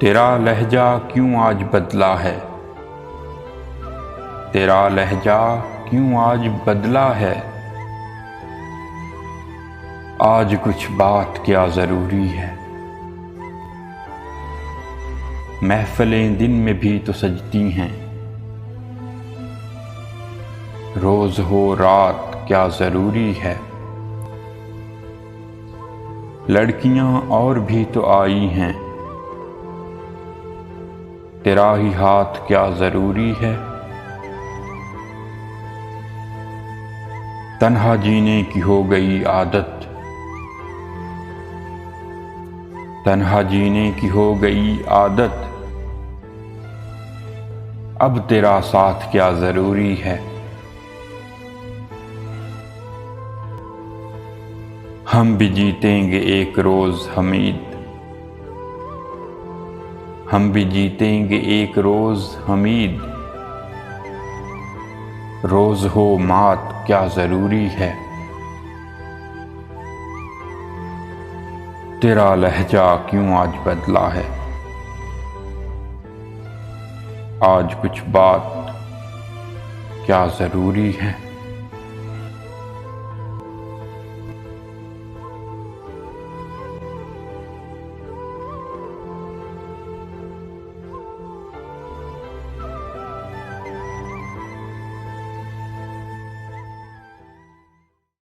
तेरा लहजा क्यों आज बदला है, तेरा लहजा क्यों आज बदला है। आज कुछ बात क्या ज़रूरी है। महफ़िलें दिन में भी तो सजती हैं, रोज़ हो रात क्या ज़रूरी है। लड़कियां और भी तो आई हैं, तेरा ही हाथ क्या ज़रूरी है। तन्हा जीने की हो गई आदत, तन्हा जीने की हो गई आदत। अब तेरा साथ क्या ज़रूरी है। हम भी जीतेंगे एक रोज़ हमीद, हम भी जीतेंगे एक रोज़ हमीद। रोज़ हो मात क्या ज़रूरी है। तेरा लहजा क्यों आज बदला है। आज कुछ बात क्या ज़रूरी है।